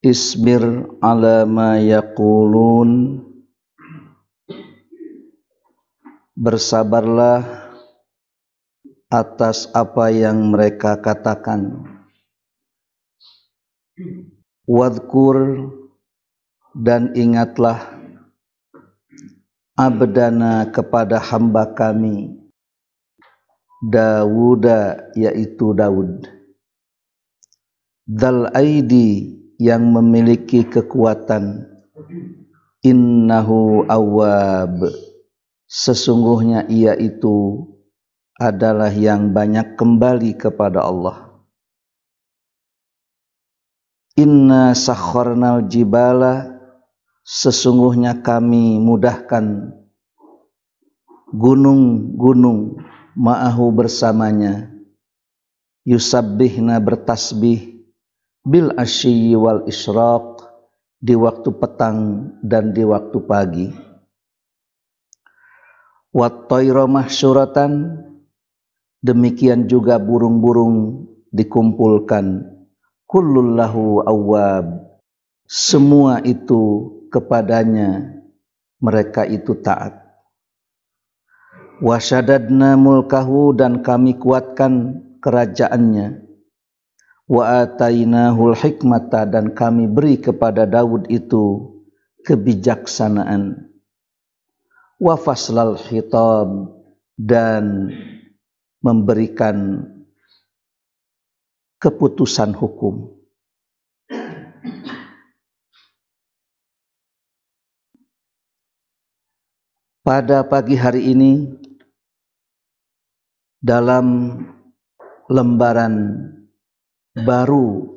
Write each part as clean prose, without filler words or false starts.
Isbir ala ma yaqulun, bersabarlah atas apa yang mereka katakan. Wadhkur, dan ingatlah, abdana, kepada hamba kami, Dawuda, yaitu Daud, dzal aidi, yang memiliki kekuatan, innahu awwab, sesungguhnya ia itu adalah yang banyak kembali kepada Allah. Inna sakharnal jibala, sesungguhnya kami mudahkan gunung-gunung ma'ahu, bersamanya, yusabbihna, bertasbih, bil asyi wal isyraq, di waktu petang dan di waktu pagi. Wat tayra mahsyuratan, demikian juga burung-burung dikumpulkan, kullun lahu awwab, semua itu kepadanya mereka itu taat. Wasyadadna mulkahu, dan kami kuatkan kerajaannya. Wa atainahul hikmata, dan kami beri kepada Daud itu kebijaksanaan. Wa faslal khitab, dan memberikan keputusan hukum. Pada pagi hari ini, dalam lembaran baru,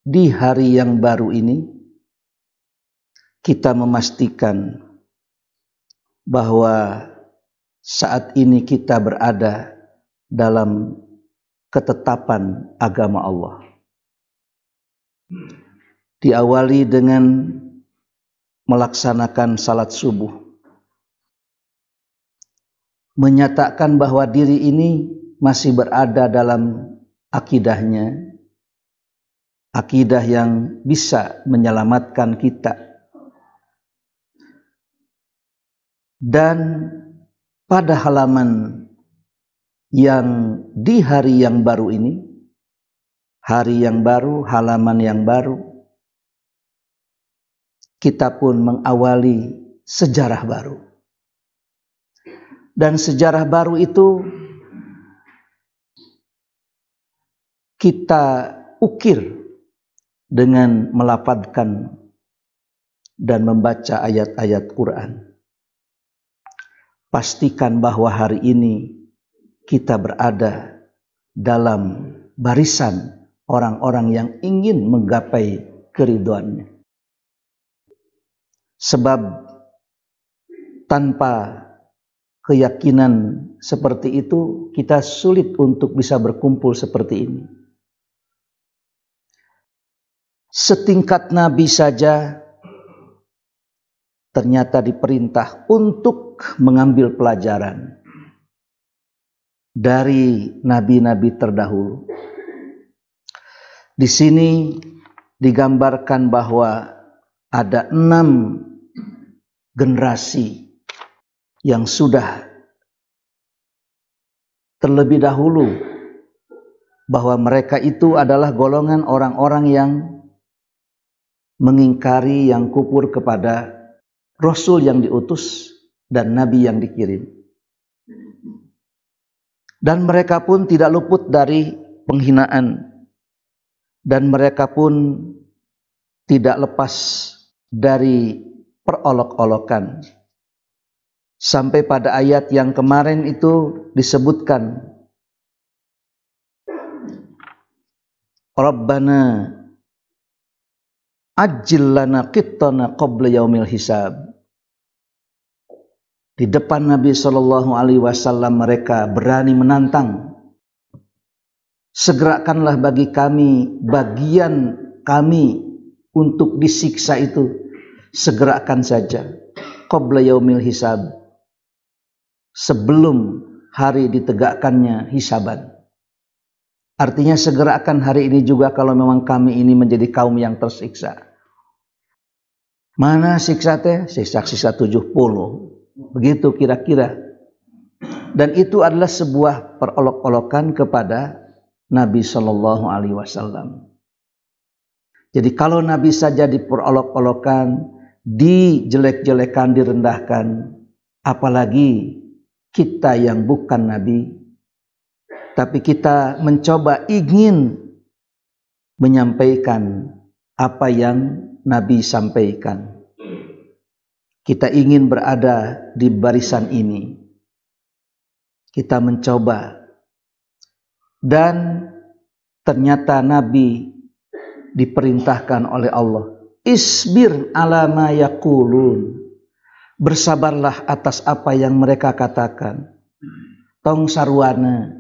di hari yang baru ini, kita memastikan bahwa saat ini kita berada dalam ketetapan agama Allah. Diawali dengan melaksanakan salat subuh, menyatakan bahwa diri ini masih berada dalam akidahnya, akidah yang bisa menyelamatkan kita. Dan pada halaman yang di hari yang baru ini, hari yang baru, halaman yang baru, kita pun mengawali sejarah baru. Dan sejarah baru itu kita ukir dengan melafadzkan dan membaca ayat-ayat Quran. Pastikan bahwa hari ini kita berada dalam barisan orang-orang yang ingin menggapai keridhoannya. Sebab tanpa keyakinan seperti itu, kita sulit untuk bisa berkumpul seperti ini. Setingkat Nabi saja ternyata diperintah untuk mengambil pelajaran dari nabi-nabi terdahulu. Di sini digambarkan bahwa ada 6 generasi yang sudah terlebih dahulu, bahwa mereka itu adalah golongan orang-orang yang mengingkari, yang kufur kepada Rasul yang diutus dan Nabi yang dikirim. Dan mereka pun tidak luput dari penghinaan, dan mereka pun tidak lepas dari perolok-olokan. Sampai pada ayat yang kemarin itu disebutkan, Rabbana ajil lana qittana qabla yaumil hisab. Di depan Nabi SAW mereka berani menantang, segerakanlah bagi kami bagian kami untuk disiksa itu, segerakan saja, qabla yaumil hisab, sebelum hari ditegakkannya hisaban. Artinya segerakan hari ini juga kalau memang kami ini menjadi kaum yang tersiksa. Mana siksa teh? Siksa 70. Begitu kira-kira. Dan itu adalah sebuah perolok-olokan kepada Nabi Shallallahu Alaihi Wasallam. Jadi kalau Nabi saja diperolok-olokan, dijelek-jelekan, direndahkan, apalagi kita yang bukan Nabi, tapi kita mencoba ingin menyampaikan apa yang Nabi sampaikan. Kita ingin berada di barisan ini. Kita mencoba. Dan ternyata Nabi diperintahkan oleh Allah, isbir ala ma yaqulun. Bersabarlah atas apa yang mereka katakan. Tong sarwana,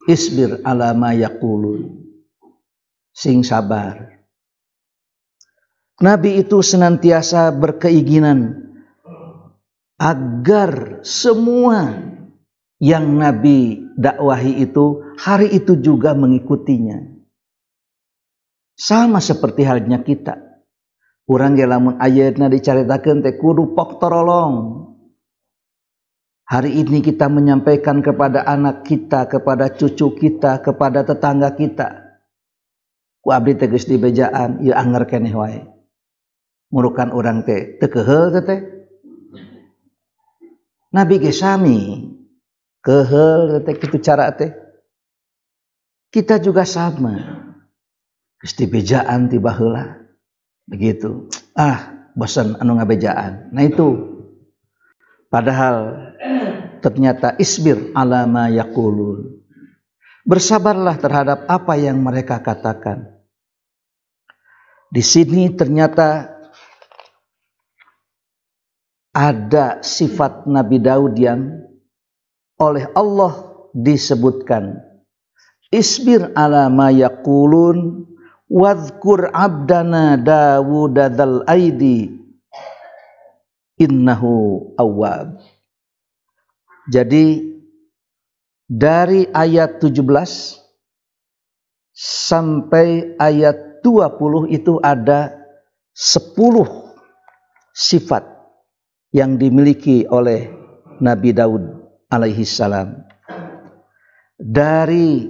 isbir ala ma yaqulun. Sing sabar. Nabi itu senantiasa berkeinginan agar semua yang Nabi dakwahi itu hari itu juga mengikutinya. Sama seperti halnya kita. Urang ge lamun ayeuna dicaritakeun teh kudu pok torolong. Hari ini kita menyampaikan kepada anak kita, kepada cucu kita, kepada tetangga kita. Ku abdi teh geus dibejaan, ieu anger keneh wae. Murukan urang teh teu keheul teh. Nabi ge sami. Keheul teh kitu cara teh. Kita juga sama. Geus dibejaan ti baheula. Begitu. Bosan anu ngabejaan. Nah itu. Padahal ternyata isbir ala ma yaqulun. Bersabarlah terhadap apa yang mereka katakan. Di sini ternyata ada sifat Nabi Daud yang oleh Allah disebutkan. Isbir ala ma yaqulun wadhkur abdana Dawud dzal aidi innahu awwab. Jadi dari ayat 17 sampai ayat 20 itu ada 10 sifat yang dimiliki oleh Nabi Daud alaihi salam. Dari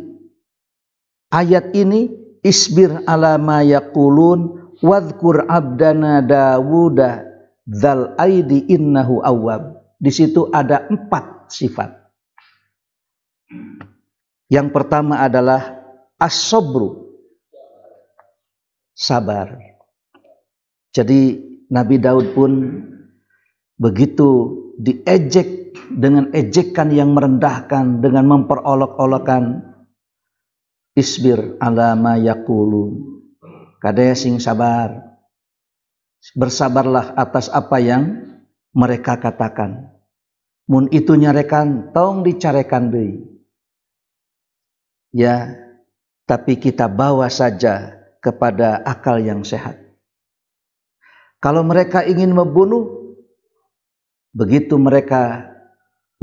ayat ini, isbir ala ma yaqulun wadhkur abdana Dawud dzal aidi innahu awwab. Di situ ada 4 sifat. Yang pertama adalah as-sabru, sabar. Jadi Nabi Daud pun begitu diejek dengan ejekan yang merendahkan, dengan memperolok-olokan. Isbir ala ma yaqulun. Kadaya sing sabar. Bersabarlah atas apa yang mereka katakan. Mun itu nyarekan, tong dicarekan deui. Ya, tapi kita bawa saja kepada akal yang sehat. Kalau mereka ingin membunuh, begitu mereka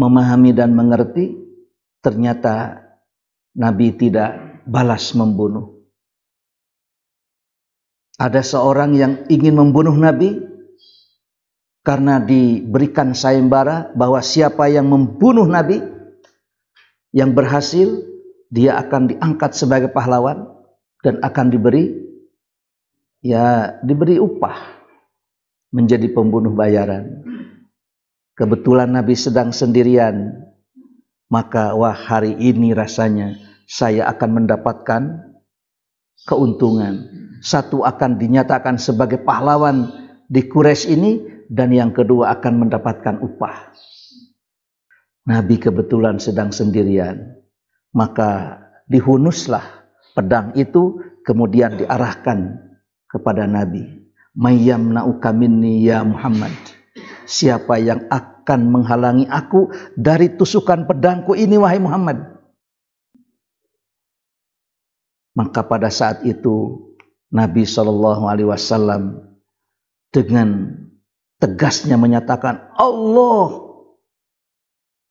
memahami dan mengerti, ternyata Nabi tidak balas membunuh. Ada seorang yang ingin membunuh Nabi karena diberikan sayembara bahwa siapa yang membunuh Nabi yang berhasil, dia akan diangkat sebagai pahlawan dan akan diberi upah menjadi pembunuh bayaran. Kebetulan Nabi sedang sendirian, maka hari ini rasanya saya akan mendapatkan keuntungan. Satu akan dinyatakan sebagai pahlawan di Quraisy ini, dan yang kedua akan mendapatkan upah. Nabi kebetulan sedang sendirian, maka dihunuslah pedang itu, kemudian diarahkan kepada Nabi. Mayyamna'uka minni ya Muhammad. Siapa yang akan menghalangi aku dari tusukan pedangku ini wahai Muhammad? Maka pada saat itu Nabi SAW dengan tegasnya menyatakan Allah.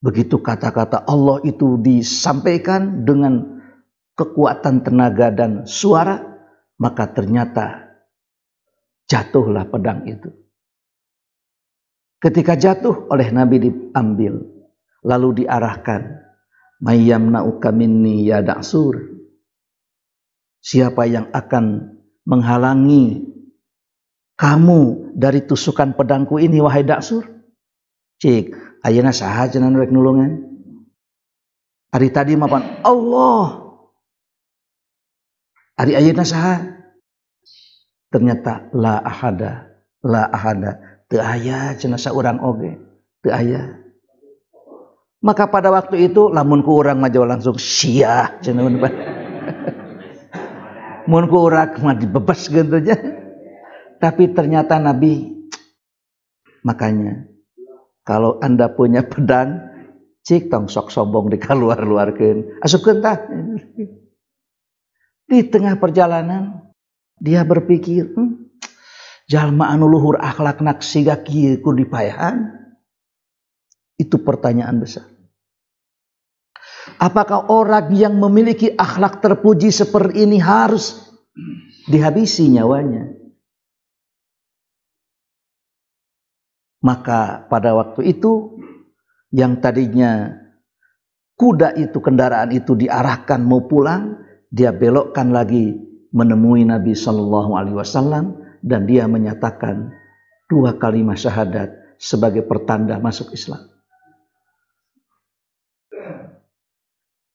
Begitu kata-kata Allah itu disampaikan dengan kekuatan tenaga dan suara, maka ternyata Jatuhlah pedang itu. Ketika jatuh oleh Nabi diambil, lalu diarahkan, mayyamna'uka minni ya Da'sur. Siapa yang akan menghalangi kamu dari tusukan pedangku ini, wahai Da'sur? Cik, ayeuna saha cenah rek nulungan? Ari tadi mapan Allah. Ari ayeuna saha? Ternyata la ahada, teu aya cenah saurang oge, teu aya. Maka pada waktu itu lamun ku urang mah langsung sia cenah mun. Mun ku urang mah dibebas gitu aja. Tapi ternyata Nabi, makanya kalau Anda punya pedang, cik tong sok sombong dikaluar-luarkeun. Asupkeun tah. Di tengah perjalanan dia berpikir, jalma anu luhur akhlakna siga kieu ku dipayahan. Itu pertanyaan besar. Apakah orang yang memiliki akhlak terpuji seperti ini harus dihabisi nyawanya? Maka pada waktu itu yang tadinya kuda itu, kendaraan itu diarahkan mau pulang, dia belokkan lagi menemui Nabi Shallallahu Alaihi Wasallam dan dia menyatakan 2 kalimat syahadat sebagai pertanda masuk Islam.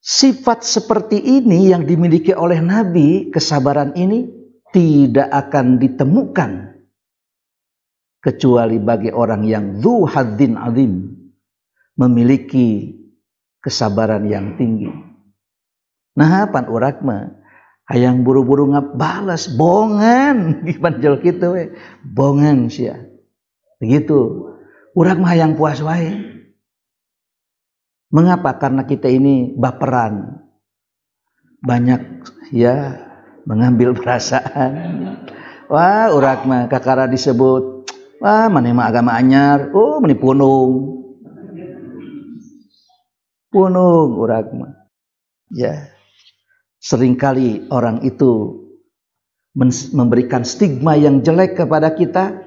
Sifat seperti ini yang dimiliki oleh Nabi, kesabaran ini tidak akan ditemukan kecuali bagi orang yang dzu hadzin azim, memiliki kesabaran yang tinggi. Nah, pan urak mah hayang buru-buru ngabalas bongan dipanjol kitu we. Bongan sia. Begitu. Urak mah hayang puas wae. Mengapa? Karena kita ini baperan. Banyak ya mengambil perasaan. Wah, urak mah kakara disebut, wah maneh mah agama anyar. Oh, meni punung. Punung urak mah. Ya. Seringkali orang itu memberikan stigma yang jelek kepada kita,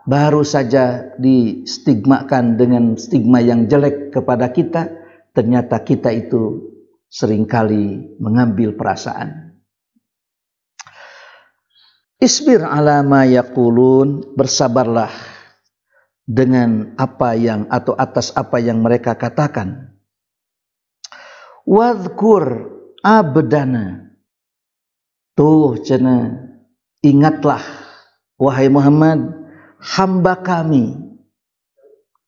baru saja distigmakan dengan stigma yang jelek kepada kita, ternyata kita itu seringkali mengambil perasaan. Isbir ala ma yaqulun, bersabarlah dengan apa yang atau atas apa yang mereka katakan. Wadhkur abdana, tuh cenah, ingatlah wahai Muhammad hamba kami.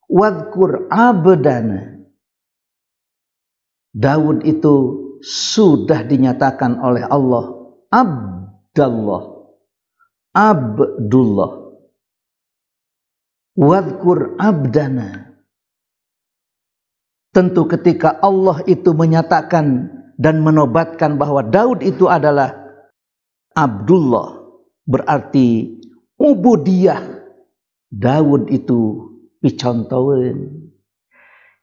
Wadhkur abdana, Daud itu sudah dinyatakan oleh Allah Abdullah. Wadhkur abdana, tentu ketika Allah itu menyatakan dan menobatkan bahwa Daud itu adalah Abdullah, berarti ubudiyah Daud itu picontoeun.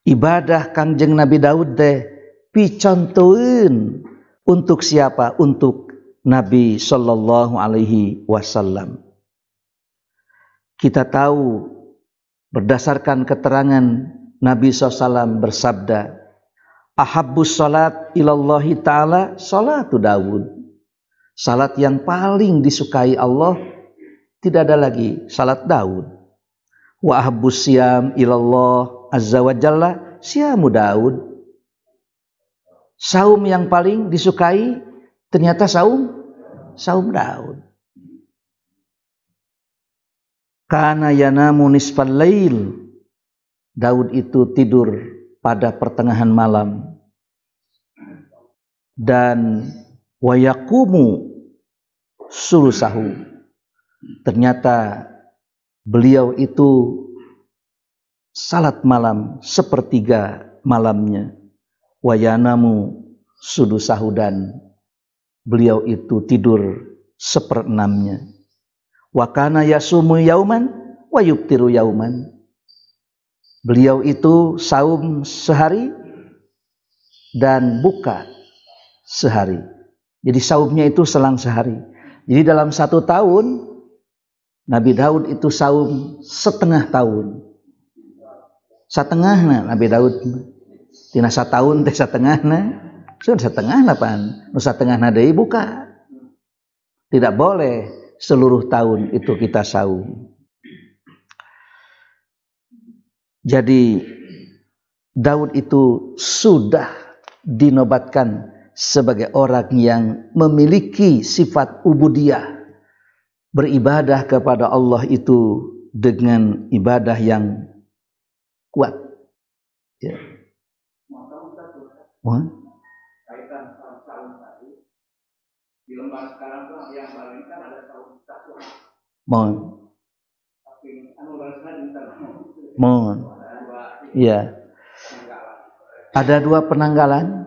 Ibadah Kangjeng Nabi Daud teh picontoeun untuk siapa? Untuk Nabi Sallallahu Alaihi Wasallam. Kita tahu berdasarkan keterangan Nabi SAW bersabda, ahabbus salat ilallahi ta'ala salatu Daud. Salat yang paling disukai Allah tidak ada lagi salat Daud. Wa ahabbus siyam ilallah azza wa jalla siyamu Daud. Saum yang paling disukai ternyata saum Daud. Kana yanamu nisfal lail. Daud itu tidur pada pertengahan malam. Dan wayakumu sulusahu. Ternyata beliau itu salat malam sepertiga malamnya. Wayanamu sudusahu, dan beliau itu tidur seperenamnya. Wakana yasumu yauman wa yuftiru yauman. Beliau itu saum sehari dan buka sehari. Jadi saumnya itu selang sehari. Jadi dalam 1 tahun Nabi Daud itu saum setengah tahun. Setengahna Nabi Daud. Tina satahun teh setengahna. Sudah setengahna pan. Nu satengahna deui buka. Tidak boleh seluruh tahun itu kita saum. Jadi Daud itu sudah dinobatkan sebagai orang yang memiliki sifat ubudiyah, beribadah kepada Allah itu dengan ibadah yang kuat. Ya. Kaitan saum tadi di lembar sekarang tuh yang paling kan ada saum tasawuf. Mohon. Tapi anu balasna dinten. Mohon. Iya. Ada 2 penanggalan.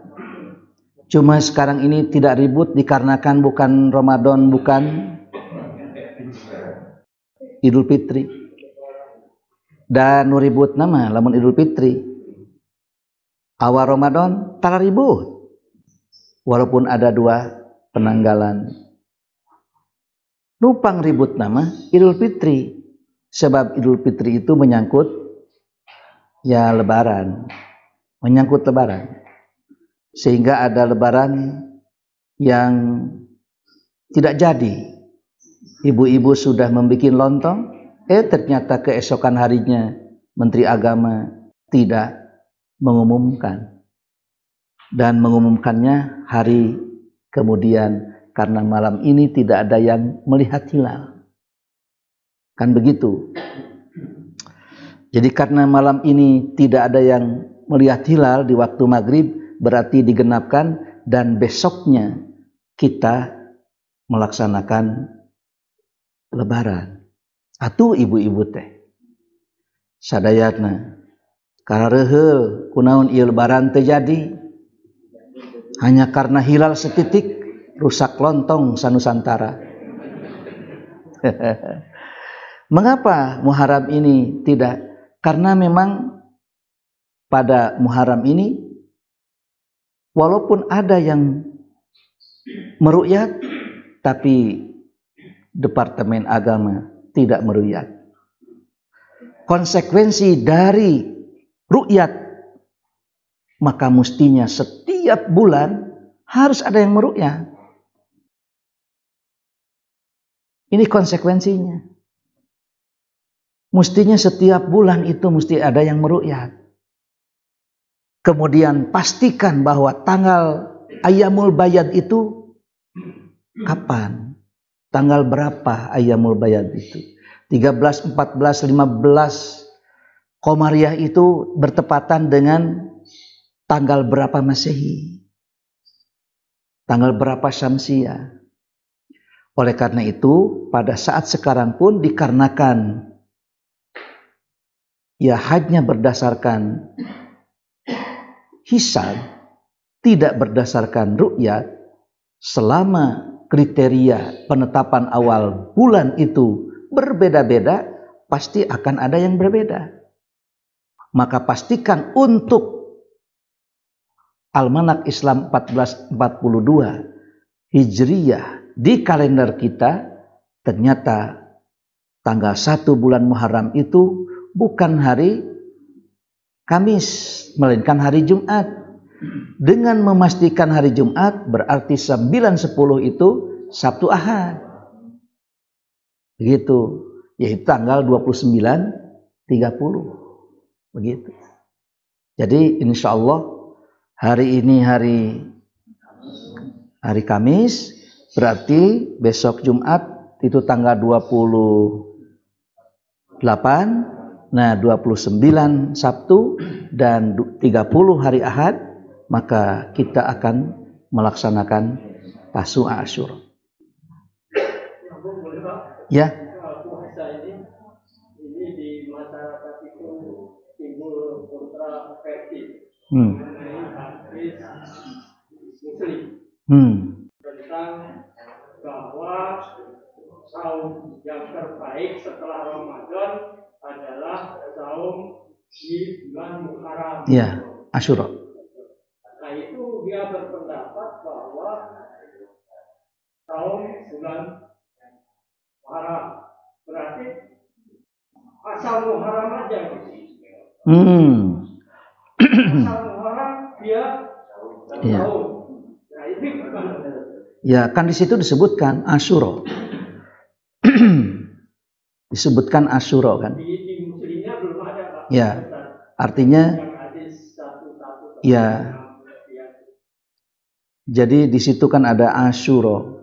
Cuma sekarang ini tidak ribut dikarenakan bukan Ramadan, bukan Idul Fitri. Dan nu ribut nama lamun Idul Fitri. Awal Ramadan tara ribut. Walaupun ada 2 penanggalan. Nupang ribut nama Idul Fitri. Sebab Idul Fitri itu menyangkut ya lebaran. Menyangkut lebaran. Sehingga ada lebaran yang tidak jadi. Ibu-ibu sudah membuat lontong, ternyata keesokan harinya Menteri Agama tidak mengumumkan. Dan mengumumkannya hari kemudian karena malam ini tidak ada yang melihat hilal. Kan begitu. Jadi karena malam ini tidak ada yang melihat hilal di waktu maghrib, berarti digenapkan dan besoknya kita melaksanakan lebaran. Atuh ibu-ibu teh sadayatna karareheul kunaon ieu lebaran teh jadi hanya karena hilal setitik rusak lontong sanusantara. Mengapa Muharram ini tidak? Karena memang pada Muharram ini walaupun ada yang meru'yat, tapi Departemen Agama tidak meru'yat. Konsekuensi dari ru'yat, maka mestinya setiap bulan harus ada yang meru'yat. Ini konsekuensinya. Mestinya setiap bulan itu mesti ada yang meru'yat. Kemudian pastikan bahwa tanggal Ayyamul Bayad itu kapan? Tanggal berapa Ayyamul Bayad itu? 13, 14, 15 Komariah itu bertepatan dengan tanggal berapa Masehi? Tanggal berapa Syamsiah? Oleh karena itu, pada saat sekarang pun dikarenakan ya hanya berdasarkan hisab, tidak berdasarkan ru'yat, selama kriteria penetapan awal bulan itu berbeda-beda, pasti akan ada yang berbeda. Maka pastikan untuk Almanak Islam 1442 Hijriyah di kalender kita, ternyata tanggal 1 bulan Muharram itu bukan hari Kamis, melainkan hari Jumat. Dengan memastikan hari Jumat berarti 9-10 itu Sabtu Ahad. Begitu, yaitu tanggal 29-30. Begitu. Jadi insya Allah hari ini hari Kamis, berarti besok Jumat itu tanggal 28, nah 29 Sabtu dan 30 hari Ahad, maka kita akan melaksanakan Tasu'a Asyura. Ya. Puasa ini di masyarakat itu timbul kontroversi mengenai hadis Muslim tentang bahwa saum yang terbaik setelah Ramadan adalah saum di bulan Muharram. Ya, Asyura. Nah itu dia berpendapat bahwa saum bulan Muharram Berarti asal muharam aja. Asal muharam dia tahu. Nah ini gimana? Ya kan di situ disebutkan Asyura. Disebutkan Asyura kan. Di muslimnya belum ada, Pak. Ya. Artinya ya. Jadi di situ kan ada Asyura.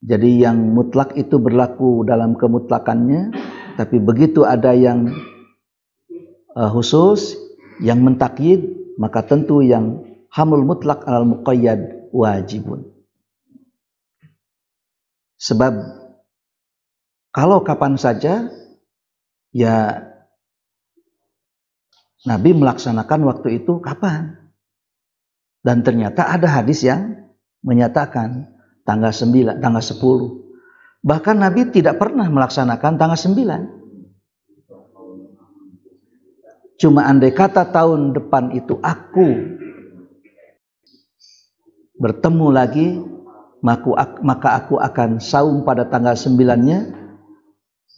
Jadi yang mutlak itu berlaku dalam kemutlakannya, tapi begitu ada yang khusus, yang mentakyid, maka tentu yang hamul mutlak alal muqayyad wajibun. Sebab kalau kapan saja, ya Nabi melaksanakan waktu itu kapan? Dan ternyata ada hadis yang menyatakan tanggal 9, tanggal 10. Bahkan Nabi tidak pernah melaksanakan tanggal 9. Cuma andai kata tahun depan itu aku bertemu lagi, maka aku akan saum pada tanggal 9-nya.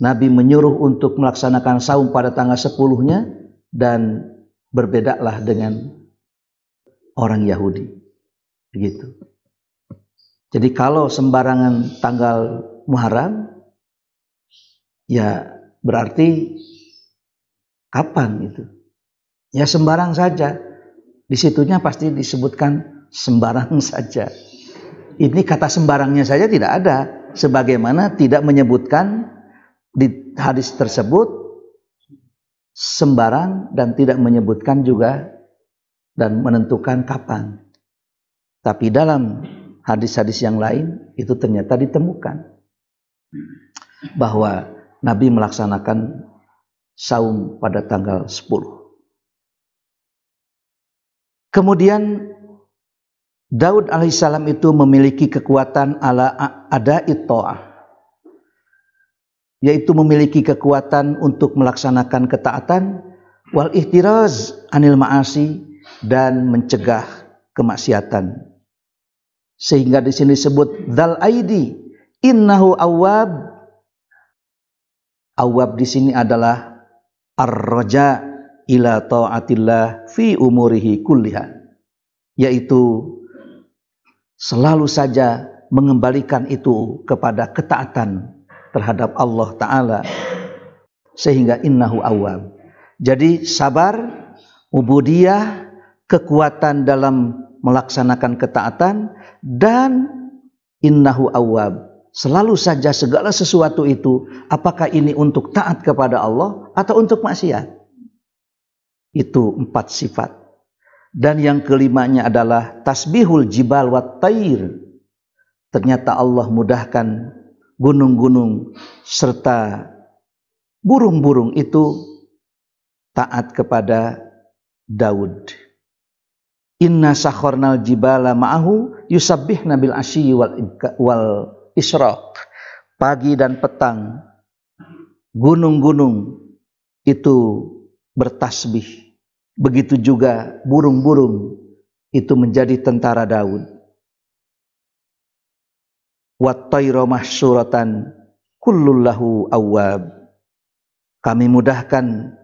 Nabi menyuruh untuk melaksanakan saum pada tanggal 10-nya dan berbedalah dengan orang Yahudi. Begitu. Jadi kalau sembarangan tanggal Muharram, ya berarti kapan itu? Ya sembarang saja. Di situnya pasti disebutkan sembarang saja. Ini kata sembarangnya saja tidak ada. Sebagaimana tidak menyebutkan di hadis tersebut sembarang dan tidak menyebutkan juga dan menentukan kapan. Tapi dalam hadis-hadis yang lain itu ternyata ditemukan bahwa Nabi melaksanakan saum pada tanggal 10. Kemudian Daud alaihissalam itu memiliki kekuatan ala ada'i ta'ah, yaitu memiliki kekuatan untuk melaksanakan ketaatan wal ihtiraz anil ma'asi, dan mencegah kemaksiatan. Sehingga di sini disebut dzal aidi innahu awwab. Awwab di sini adalah ar-raja ila taatillah fi umurihi kulliha, yaitu selalu saja mengembalikan itu kepada ketaatan terhadap Allah Ta'ala, sehingga innahu awwab. Jadi sabar, ubudiyah, kekuatan dalam melaksanakan ketaatan, dan innahu awwab, selalu saja segala sesuatu itu, apakah ini untuk taat kepada Allah atau untuk maksiat. Itu 4 sifat. Dan yang kelimanya adalah tasbihul jibal wat tair. Ternyata Allah mudahkan gunung-gunung serta burung-burung itu taat kepada Daud. Inna sakharnal jibala ma'ahu yusabbihna bil asyi wal isyraq. Pagi dan petang gunung-gunung itu bertasbih. Begitu juga burung-burung itu menjadi tentara Daud. Wat tayra mahsyuratan kullul lahu awwab. Kami mudahkan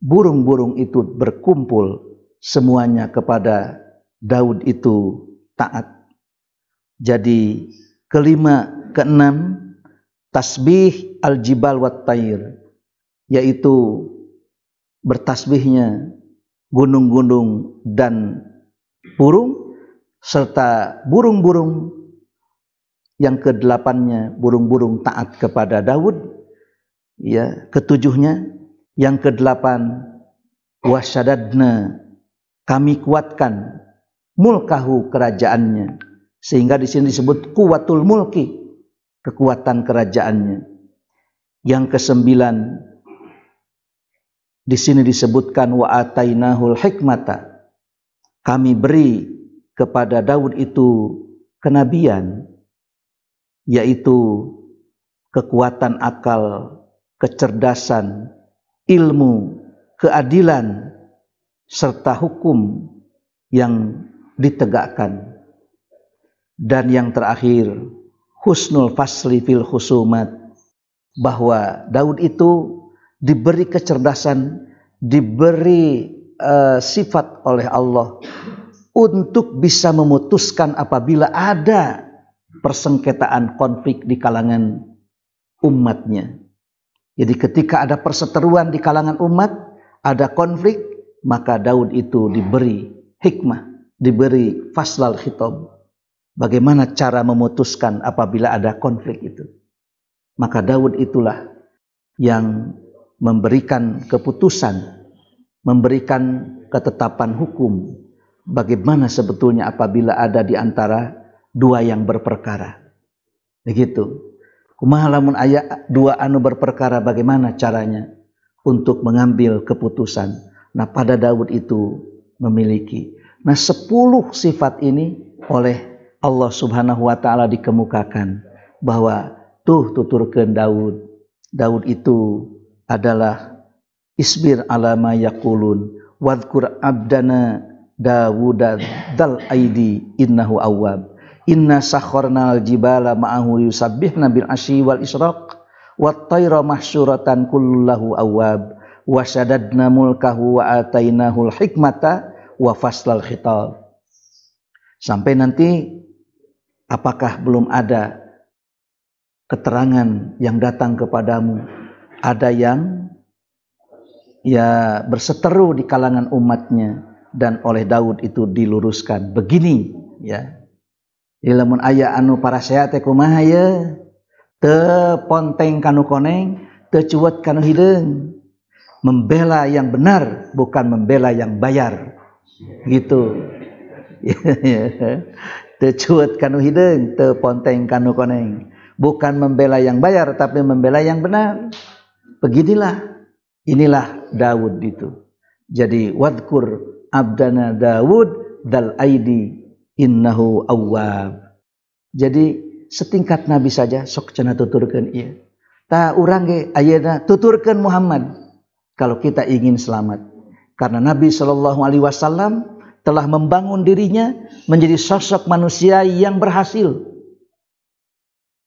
burung-burung itu berkumpul, semuanya kepada Daud itu taat. Jadi keenam tasbih al-jibal wat tair, yaitu bertasbihnya gunung-gunung dan burung, serta burung-burung. Yang ke-8-nya burung-burung taat kepada Daud. Ya, ke-7-nya, yang ke-8 wasyadadna, kami kuatkan mulkahu, kerajaannya, sehingga di sini disebut kuwatul mulki, kekuatan kerajaannya. Yang ke-9 di sini disebutkan wa atainahul hikmata, kami beri kepada Daud itu kenabian, yaitu kekuatan akal, kecerdasan, ilmu, keadilan, serta hukum yang ditegakkan. Dan yang terakhir, husnul fasli fil khusumat, bahwa Daud itu diberi kecerdasan, diberi sifat oleh Allah untuk bisa memutuskan apabila ada persengketaan konflik di kalangan umatnya. Jadi ketika ada perseteruan di kalangan umat, ada konflik, maka Daud itu diberi hikmah, diberi faslal khitab. Bagaimana cara memutuskan apabila ada konflik itu. Maka Daud itulah yang memberikan keputusan, memberikan ketetapan hukum. Bagaimana sebetulnya apabila ada di antara dua yang berperkara. Begitu. Kumaha lamun aya dua anu berperkara, bagaimana caranya untuk mengambil keputusan. Nah, pada Daud itu memiliki. Nah, 10 sifat ini oleh Allah Subhanahu wa taala dikemukakan bahwa tuturkeun Daud. Daud itu adalah isbir ala ma yaqulun wadhkur abdana Dawuda dal aidi innahu awwab. Inna sakharnal jibala ma'ahu yusabbihna bil asyi wal isyraq wat tayra mahsyuratan kullahu awwab wa shaddadna mulkahu wa atainahul hikmata wa faslal khitab. Sampai nanti apakah belum ada keterangan yang datang kepadamu, ada yang ya berseteru di kalangan umatnya, dan oleh Daud itu diluruskan begini ya. Ilamun aya anu parasehat teh kumaha ye, teu ponteng kanu koneng, teu cuwet kanu hideung, membela yang benar bukan membela yang bayar, gitu. Teu cuwet kanu hideung, teu ponteng kanu koneng, bukan membela yang bayar tapi membela yang benar. Beginilah, inilah Daud itu. Jadi wadkur abdana Daud dal aidi innahu awwab. Jadi setingkat Nabi saja sok cenah tuturkeun ieu. Ta urang ge ayeuna tuturkeun Muhammad kalau kita ingin selamat. Karena Nabi sallallahu alaihi wasallam telah membangun dirinya menjadi sosok manusia yang berhasil.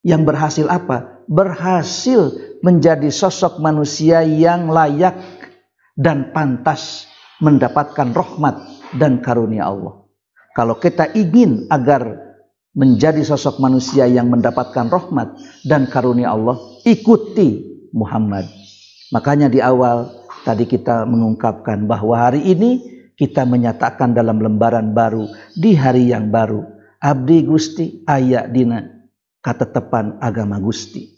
Yang berhasil apa? Berhasil menjadi sosok manusia yang layak dan pantas mendapatkan rahmat dan karunia Allah. Kalau kita ingin agar menjadi sosok manusia yang mendapatkan rahmat dan karunia Allah, ikuti Muhammad. Makanya di awal tadi kita mengungkapkan bahwa hari ini kita menyatakan dalam lembaran baru, di hari yang baru, abdi Gusti aya dina katetepan agama Gusti.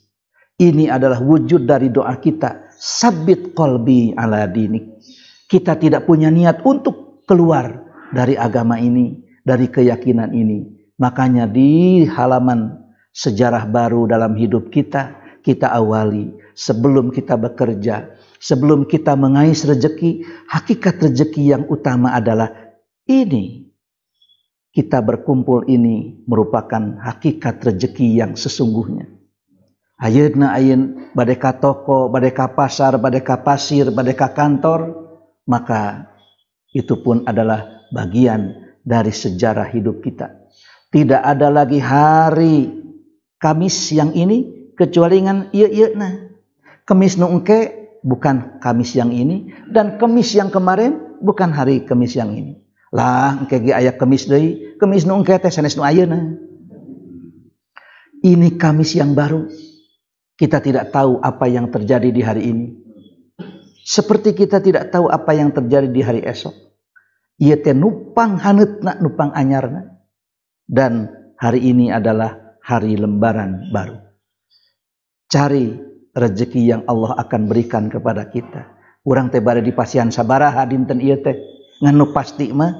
Ini adalah wujud dari doa kita, sabit qalbi ala dinik. Kita tidak punya niat untuk keluar dari agama ini, dari keyakinan ini. Makanya di halaman sejarah baru dalam hidup kita, kita awali sebelum kita bekerja, sebelum kita mengais rezeki, hakikat rezeki yang utama adalah ini. Kita berkumpul ini merupakan hakikat rezeki yang sesungguhnya. Ayeuna ayeun bade ka toko, bade ka pasar, bade ka pasir, bade ka kantor, maka itu pun adalah bagian dari sejarah hidup kita. Tidak ada lagi hari Kamis yang ini kecuali ngan ieu-ieuna. Kamis nu engke bukan Kamis yang ini, dan Kamis yang kemarin bukan hari Kamis yang ini. Lah engke ge aya Kamis deui, Kamis nu engke teh sanes nu ayeuna. Ini Kamis yang baru. Kita tidak tahu apa yang terjadi di hari ini. Seperti kita tidak tahu apa yang terjadi di hari esok. Ieu teh nupang haneutna, nupang anyarna. Dan hari ini adalah hari lembaran baru. Cari rezeki yang Allah akan berikan kepada kita. Urang teh bade di pasian sabaraha dinten ieu teh ngan nu pasti mah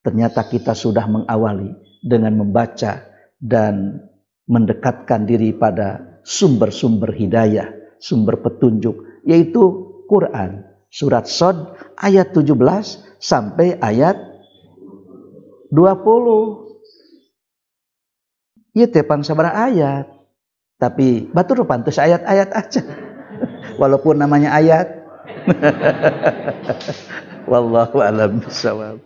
ternyata kita sudah mengawali dengan membaca dan mendekatkan diri pada sumber-sumber hidayah, sumber petunjuk, yaitu Quran. Surat Shad ayat 17 sampai ayat 20. Ieu teh pan sabaraha ayat. Tapi batur pantes ayat-ayat aja. Walaupun namanya ayat. Wallahu a'lam bishawab.